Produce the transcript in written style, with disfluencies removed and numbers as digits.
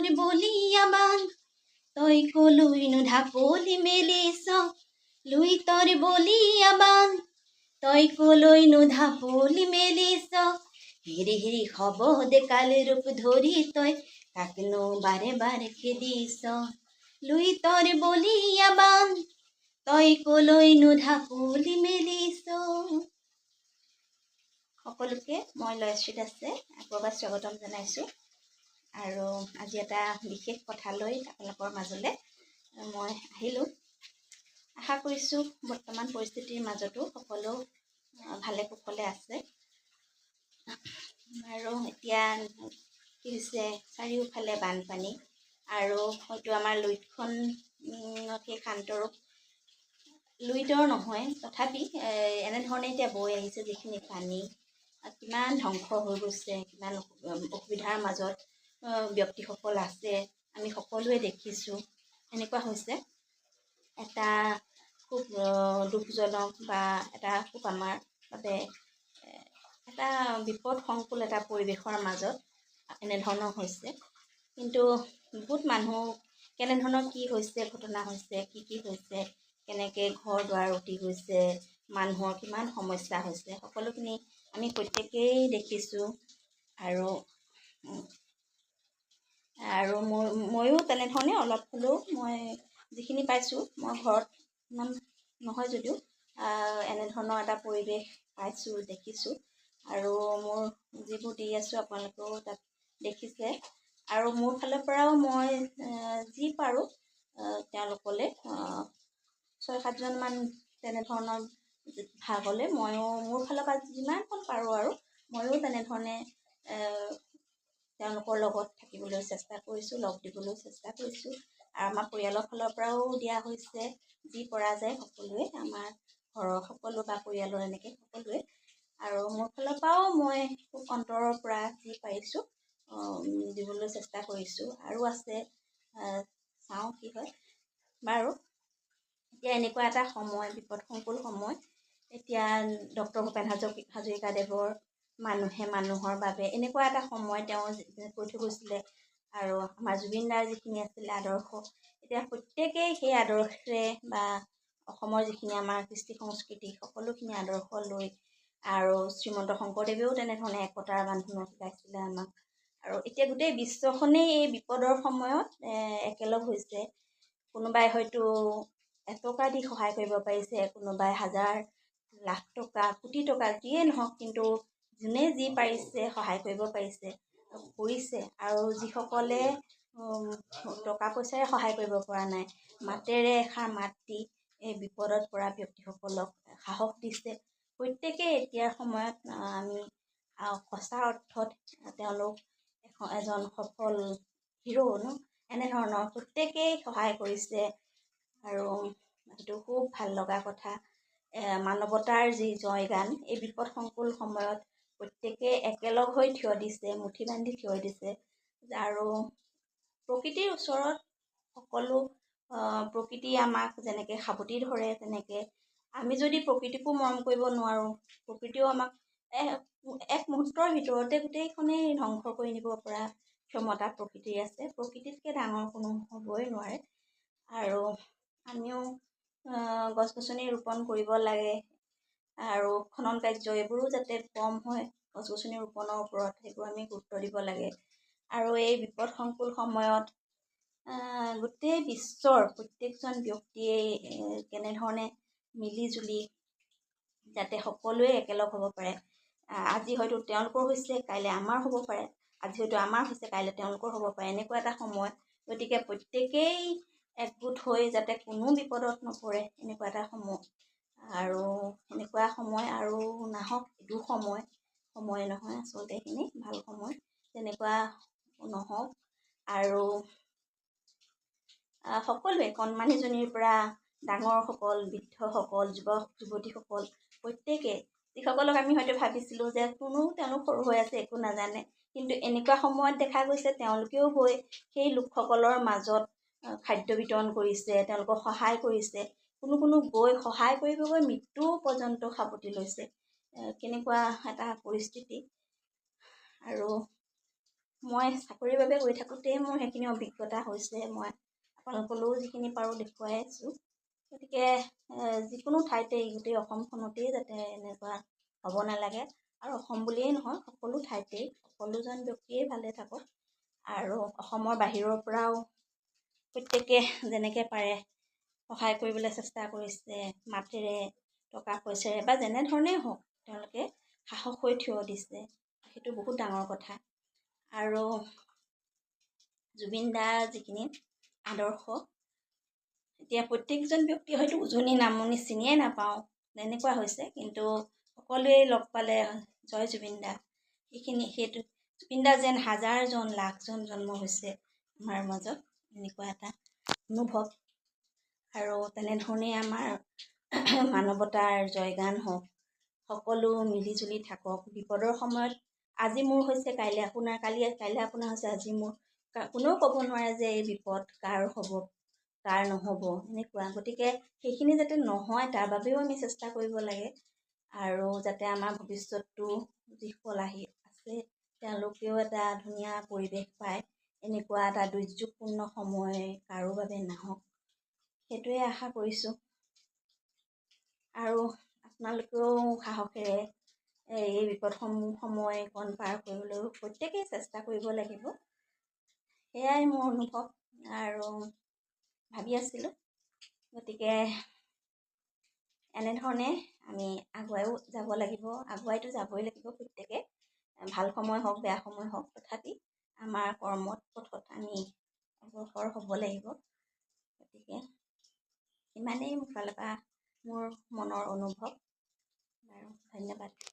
তোৰ বলিয়া বান তই কলৈনো ঢাপলি মেলিছ লুই তোৰ বলিয়া বান তই কলৈনো ঢাপলি মেলিছ হেৰি হেৰি হব দে কাল ৰূপ ধৰি তই কাকনো বাৰে বাৰে খেদিছ লুই তোৰ বলিয়া বান তই কলৈনো ঢাপলি মেলিছ। সকলোকে মই লয়শ্ৰীত আছে আকৌ এবাৰ স্বাগতম জনাইছোঁ আৰু আজি এটা বিশেষ কথা লৈ আপোনালোকৰ মাজলৈ মই আহিলোঁ। আশা কৰিছোঁ বৰ্তমান পৰিস্থিতিৰ মাজতো সকলো ভালে কুশলে আছে আৰু এতিয়া কি হৈছে চাৰিওফালে বানপানী আৰু হয়তো আমাৰ লুইতখন সেই শান্তৰূপ লুইতৰ নহয় তথাপি এনেধৰণে এতিয়া বৈ আহিছে যিখিনি পানী কিমান ধ্বংস হৈ গৈছে কিমান অসুবিধাৰ মাজত ব্যক্তিসকল আছে আমি সকলোৱে দেখিছোঁ। এনেকুৱা হৈছে এটা খুব দুখজনক বা এটা খুব আমাৰ বাবে এটা বিপদসংকুল এটা পৰিৱেশৰ মাজত এনেধৰণৰ হৈছে কিন্তু বহুত মানুহ কেনেধৰণৰ কি হৈছে ঘটনা হৈছে কি হৈছে কেনেকৈ ঘৰ দুৱাৰ উটি গৈছে মানুহৰ কিমান সমস্যা হৈছে সকলোখিনি আমি প্ৰত্যেকেই দেখিছোঁ আৰু ময়ো তেনেধৰণে অলপ হ'লেও মই যিখিনি পাইছোঁ মই ঘৰত ইমান নহয় যদিও এনেধৰণৰ এটা পৰিৱেশ পাইছোঁ দেখিছোঁ আৰু মোৰ যিবোৰ দি আছোঁ আপোনালোকেও তাত দেখিছে আৰু মোৰ ফালৰ পৰাও মই যি পাৰোঁ তেওঁলোকলৈ 6-7জনমান তেনেধৰণৰ ভাগ হ'লে ময়ো মোৰ ফালৰ পৰা যিমানকণ পাৰোঁ আৰু ময়ো তেনেধৰণে তেওঁলোকৰ লগত থাকিবলৈ চেষ্টা কৰিছোঁ লগ দিবলৈ চেষ্টা কৰিছোঁ আৰু আমাৰ পৰিয়ালৰ ফালৰ পৰাও দিয়া হৈছে যি পৰা যায় সকলোৱে আমাৰ ঘৰৰ সকলো বা পৰিয়ালৰ এনেকৈ সকলোৱে আৰু মোৰ ফালৰ পৰাও মই খুব অন্তৰৰ পৰা যি পাৰিছোঁ দিবলৈ চেষ্টা কৰিছোঁ আৰু আছে চাওঁ কি হয় বাৰু। এতিয়া এনেকুৱা এটা সময় বিপদসংকুল সময় এতিয়া ডক্টৰ ভূপেন হাজৰিকাদেৱৰ মানুহে মানুহৰ বাবে এনেকুৱা এটা সময় তেওঁ কৈ থৈ গৈছিলে আৰু আমাৰ জুবিন দাৰ যিখিনি আছিলে আদৰ্শ এতিয়া প্ৰত্যেকেই সেই আদৰ্শৰে বা অসমৰ যিখিনি আমাৰ কৃষ্টি সংস্কৃতি সকলোখিনি আদৰ্শ লৈ আৰু শ্ৰীমন্ত শংকৰদেৱেও তেনেধৰণে একতাৰ বান্ধোনত শিকাইছিলে আমাক আৰু এতিয়া গোটেই বিশ্বখনেই এই বিপদৰ সময়ত একেলগ হৈছে কোনোবাই হয়তো এটকা দি সহায় কৰিব পাৰিছে কোনোবাই হাজাৰ লাখ টকা কোটি টকা যিয়ে নহওক কিন্তু যোনে যি পাৰিছে সহায় কৰিব পাৰিছে কৰিছে আৰু যিসকলে টকা পইচাৰে সহায় কৰিব পৰা নাই মাতেৰে এষাৰ মাত দি এই বিপদত পৰা ব্যক্তিসকলক সাহস দিছে প্ৰত্যেকেই এতিয়াৰ সময়ত আমি সঁচা অৰ্থত তেওঁলোক এজন সফল হিৰ' এনেধৰণৰ প্ৰত্যেকেই সহায় কৰিছে আৰু এইটো খুব ভাল লগা কথা মানৱতাৰ যি জয়গান এই বিপদসংকুল সময়ত প্ৰত্যেকেই একেলগ হৈ থিয় দিছে মুঠি বান্ধি থিয় দিছে আৰু প্ৰকৃতিৰ ওচৰত সকলো প্ৰকৃতি আমাক যেনেকৈ সাবটি ধৰে তেনেকৈ আমি যদি প্ৰকৃতিকো মৰম কৰিব নোৱাৰোঁ প্ৰকৃতিও আমাক এক মুহূৰ্তৰ ভিতৰতে গোটেইখনেই ধ্বংস কৰি নিব পৰা ক্ষমতা প্ৰকৃতিৰ আছে প্ৰকৃতিতকৈ ডাঙৰ কোনো হ'বই নোৱাৰে আৰু আমিও গছ গছনি ৰোপণ কৰিব লাগে আৰু খনন কাৰ্য এইবোৰো যাতে কম হয় গছ গছনি ৰোপণৰ ওপৰত সেইবোৰ আমি গুৰুত্ব দিব লাগে আৰু এই বিপদসংকুল সময়ত গোটেই বিশ্বৰ প্ৰত্যেকজন ব্যক্তিয়ে কেনেধৰণে মিলিজুলি যাতে সকলোৱে একেলগ হ'ব পাৰে আজি হয়তো তেওঁলোকৰ হৈছে কাইলৈ আমাৰ হ'ব পাৰে আজি হয়তো আমাৰ হৈছে কাইলৈ তেওঁলোকৰ হ'ব পাৰে এনেকুৱা এটা সময় গতিকে প্ৰত্যেকেই একগোট হৈ যাতে কোনো বিপদত নপৰে এনেকুৱা এটা সময় আৰু এনেকুৱা সময় আৰু নাহক সময় নহয় আচলতে এইখিনি ভাল সময় তেনেকুৱা নহওক আৰু সকলোৱে কণমানিজনীৰ পৰা ডাঙৰসকল বৃদ্ধসকল যুৱক যুৱতীসকল প্ৰত্যেকে যিসকলক আমি হয়তো ভাবিছিলোঁ যে তেওঁলোক সৰু হৈ আছে একো নাজানে কিন্তু এনেকুৱা সময়ত দেখা গৈছে তেওঁলোকেও গৈ সেই লোকসকলৰ মাজত খাদ্য বিতৰণ কৰিছে তেওঁলোকক সহায় কৰিছে কোনো গৈ সহায় কৰিব গৈ মৃত্যু পৰ্যন্ত সাৱটি লৈছে কেনেকুৱা এটা পৰিস্থিতি আৰু মই চাকৰিৰ বাবে গৈ থাকোঁতেই মোৰ সেইখিনি অভিজ্ঞতা হৈছে। মই আপোনালোকলৈও যিখিনি পাৰোঁ দেখুৱাই আছোঁ। গতিকে যিকোনো ঠাইতেই গোটেই অসমখনতেই যাতে এনেকুৱা হ'ব নালাগে, আৰু অসম বুলিয়েই নহয় সকলো ঠাইতেই সকলোজন ব্যক্তিয়েই ভালে থাকক। আৰু অসমৰ বাহিৰৰ পৰাও প্ৰত্যেকে যেনেকৈ পাৰে সহায় কৰিবলৈ চেষ্টা কৰিছে, মাতেৰে টকা পইচাৰে বা যেনেধৰণেই হওক তেওঁলোকে সাহস হৈ থিয় দিছে, সেইটো বহুত ডাঙৰ কথা। আৰু জুবিন দাৰ যিখিনি আদৰ্শ, এতিয়া প্ৰত্যেকজন ব্যক্তি হয়তো উজনি নামনি চিনিয়ে নাপাওঁ তেনেকুৱা হৈছে, কিন্তু সকলোৱে লগ পালে জয় জুবিন দা, সেইটো জুবিন দা যেন হাজাৰজন লাখজন জন্ম হৈছে আমাৰ মাজত, এনেকুৱা এটা অনুভৱ। আৰু তেনেধৰণেই আমাৰ মানৱতাৰ জয়গান হওক, সকলো মিলিজুলি থাকক। বিপদৰ সময়ত আজি মোৰ হৈছে কাইলৈ আপোনাৰ, কাইলৈ আপোনাৰ হৈছে আজি মোৰ। কোনেও ক'ব নোৱাৰে যে এই বিপদ কাৰ হ'ব কাৰ নহ'ব এনেকুৱা। গতিকে সেইখিনি যাতে নহয় তাৰ বাবেও আমি চেষ্টা কৰিব লাগে। আৰু যাতে আমাৰ ভৱিষ্যতটো যিসকল আহি আছে তেওঁলোকেও এটা ধুনীয়া পৰিৱেশ পায়, এনেকুৱা এটা দুৰ্যোগপূৰ্ণ সময় কাৰো বাবে নাহক, সেইটোৱে আশা কৰিছোঁ। আৰু আপোনালোকেও সাহসেৰে এই বিপদসমূহ সময়কণ পাৰ কৰিবলৈও প্ৰত্যেকেই চেষ্টা কৰিব লাগিব, সেয়াই মোৰ অনুভৱ। আৰু ভাবি আছিলোঁ, গতিকে এনেধৰণে আমি আগুৱাইও যাব লাগিব, আগুৱাইতো যাবই লাগিব প্ৰত্যেকে। ভাল সময় হওক বেয়া সময় হওক, তথাপি আমাৰ কৰ্মত পথত আমি অগ্ৰসৰ হ'ব লাগিব। গতিকে ইমানেই মোৰ ফালৰ পৰা মোৰ মনৰ অনুভৱ। আৰু ধন্যবাদ।